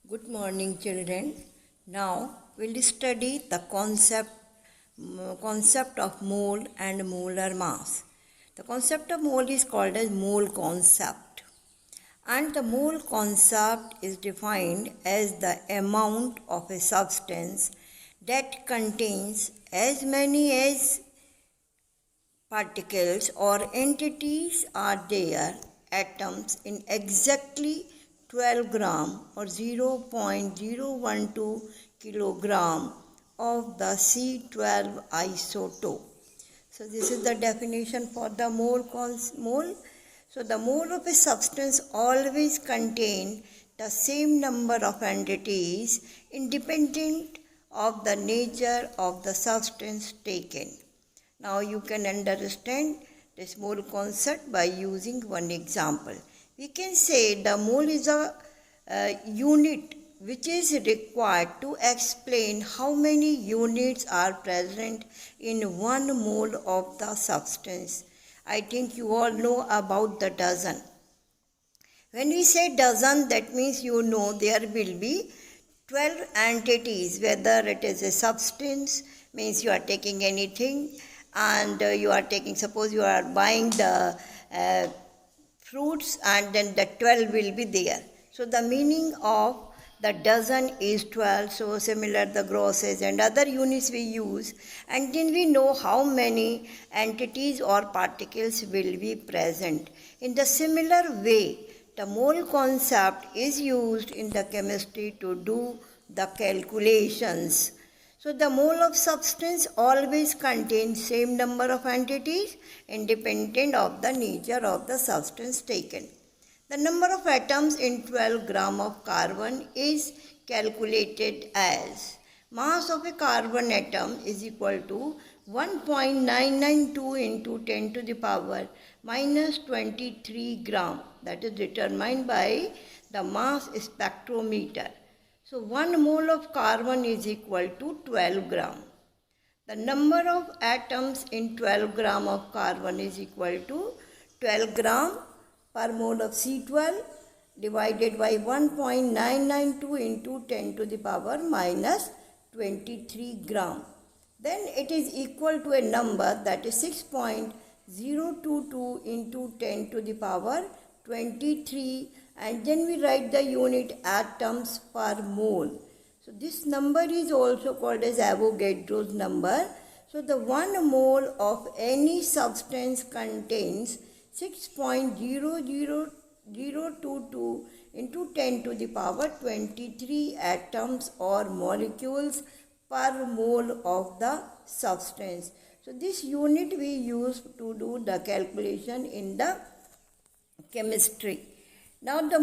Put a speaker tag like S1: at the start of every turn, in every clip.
S1: Good morning, children. Now we'll study the concept of mole and molar mass. The concept of mole is called as mole concept, and the mole concept is defined as the amount of a substance that contains as many as particles or entities are there atoms in exactly 12 gram or 0.012 kilogram of the C12 isotope. So this is the definition for the mole. So the mole of a substance always contain the same number of entities independent of the nature of the substance taken. Now you can understand this mole concept by using one example. We can say the mole is a unit which is required to explain how many units are present in one mole of the substance. I think you all know about the dozen. When we say dozen, that means you know there will be 12 entities, whether it is a substance, means you are taking anything, and you are taking, suppose you are buying the fruits, and then the 12 will be there. So the meaning of the dozen is 12. So similar the grosses and other units we use, and then we know how many entities or particles will be present. In the similar way, the mole concept is used in the chemistry to do the calculations. So the mole of substance always contains same number of entities independent of the nature of the substance taken. The number of atoms in 12 gram of carbon is calculated as mass of a carbon atom is equal to 1.992 into 10 to the power minus 23 gram. That is determined by the mass spectrometer. So 1 mole of carbon is equal to 12 gram. The number of atoms in 12 gram of carbon is equal to 12 gram per mole of C12 divided by 1.992 into 10 to the power minus 23 gram. Then it is equal to a number that is 6.022 into 10 to the power 23, and then we write the unit atoms per mole. So this number is also called as Avogadro's number. So the 1 mole of any substance contains 6.00022 into 10 to the power 23 atoms or molecules per mole of the substance. So this unit we use to do the calculation in the chemistry. Now the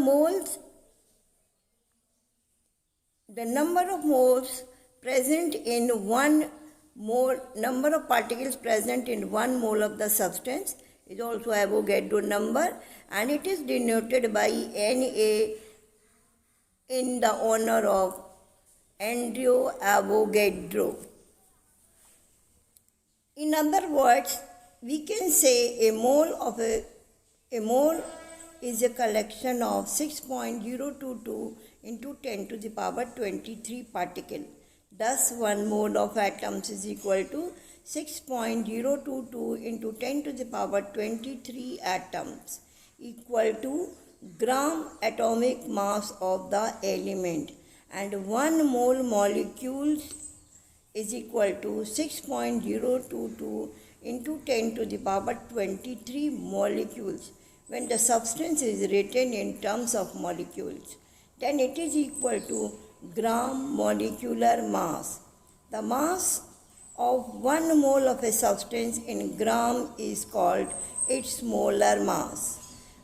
S1: number of moles present in 1 mole, number of particles present in 1 mole of the substance is also Avogadro number, and it is denoted by Na in the honor of Andrew Avogadro. In other words, we can say a mole is a collection of 6.022 into 10 to the power 23 particle. Thus, 1 mole of atoms is equal to 6.022 into 10 to the power 23 atoms, equal to gram atomic mass of the element, and 1 mole molecules is equal to 6.022 into 10 to the power 23 molecules. When the substance is written in terms of molecules, then it is equal to gram molecular mass. The mass of 1 mole of a substance in gram is called its molar mass.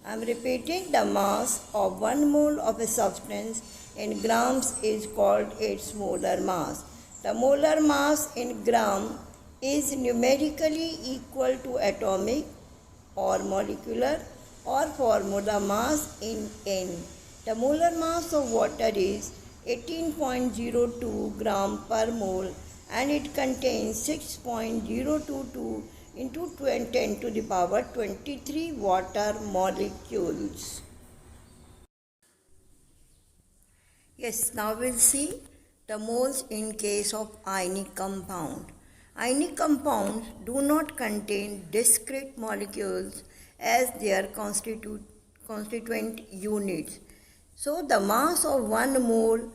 S1: I am repeating, the mass of 1 mole of a substance in grams is called its molar mass. The molar mass in gram is numerically equal to atomic or molecular or formula mass in N. The molar mass of water is 18.02 gram per mole, and it contains 6.022 into 10 to the power 23 water molecules. Yes, now we'll see the moles in case of ionic compound. Ionic compounds do not contain discrete molecules as their constituent units. So the mass of 1 mole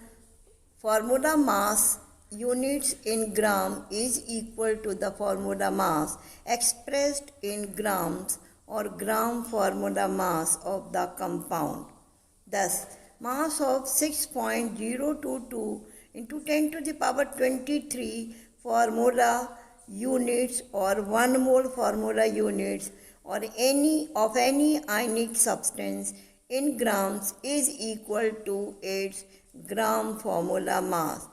S1: formula mass units in gram is equal to the formula mass expressed in grams or gram formula mass of the compound. Thus, mass of 6.022 into 10 to the power 23 formula units or 1 mole formula units or any ionic substance in grams is equal to its gram formula mass.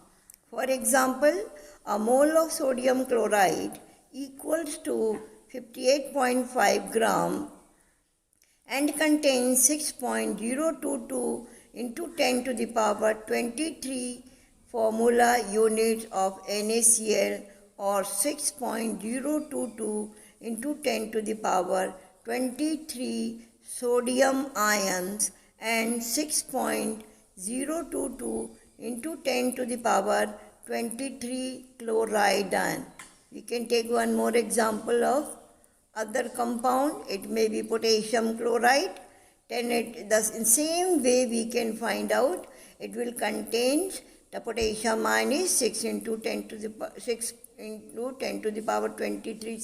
S1: For example, a mole of sodium chloride equals to 58.5 gram and contains 6.022 into 10 to the power 23 formula units of NaCl or 6.022 into 10 to the power 23 sodium ions and 6.022 into 10 to the power 23 chloride ion. We can take one more example of other compound. It may be potassium chloride. Then in same way we can find out it will contain the potassium ion is 6 into 10 to the power 23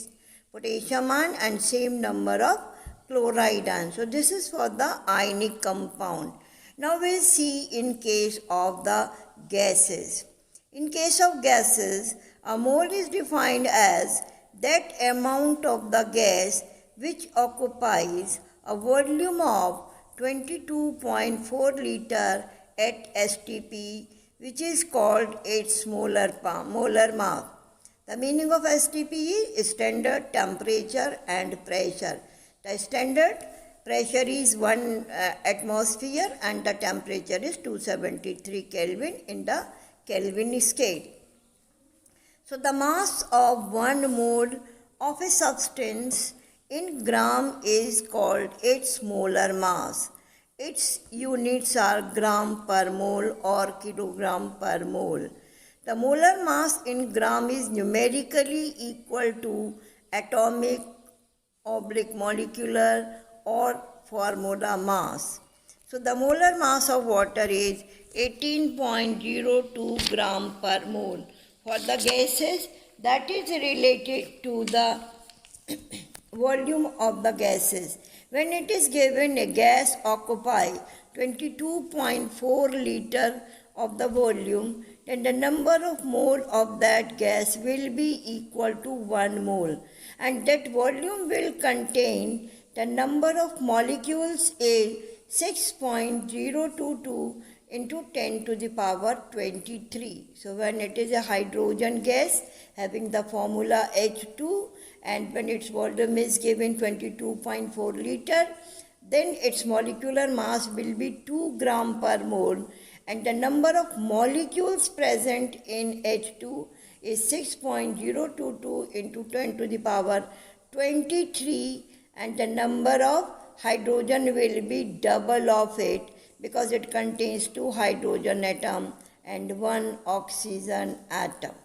S1: potassium ion and same number of chloride ion. So this is for the ionic compound. Now we'll see in case of the gases. In case of gases, a mole is defined as that amount of the gas which occupies a volume of 22.4 liter at STP, which is called its molar mass. The meaning of STP is standard temperature and pressure. The standard pressure is 1 atmosphere and the temperature is 273 Kelvin in the Kelvin scale. So the mass of 1 mole of a substance in gram is called its molar mass. Its units are gram per mole or kilogram per mole. The molar mass in gram is numerically equal to atomic / molecular or formula mass. So the molar mass of water is 18.02 gram per mole. For the gases, that is related to the volume of the gases. When it is given a gas occupy 22.4 liter of the volume, then the number of mole of that gas will be equal to 1 mole, and that volume will contain the number of molecules is 6.022 into 10 to the power 23. So when it is a hydrogen gas having the formula H2 and when its volume is given 22.4 liter, then its molecular mass will be 2 gram per mole and the number of molecules present in H2 is 6.022 into 10 to the power 23 and the number of hydrogen will be double of it because it contains 2 hydrogen atoms and 1 oxygen atom.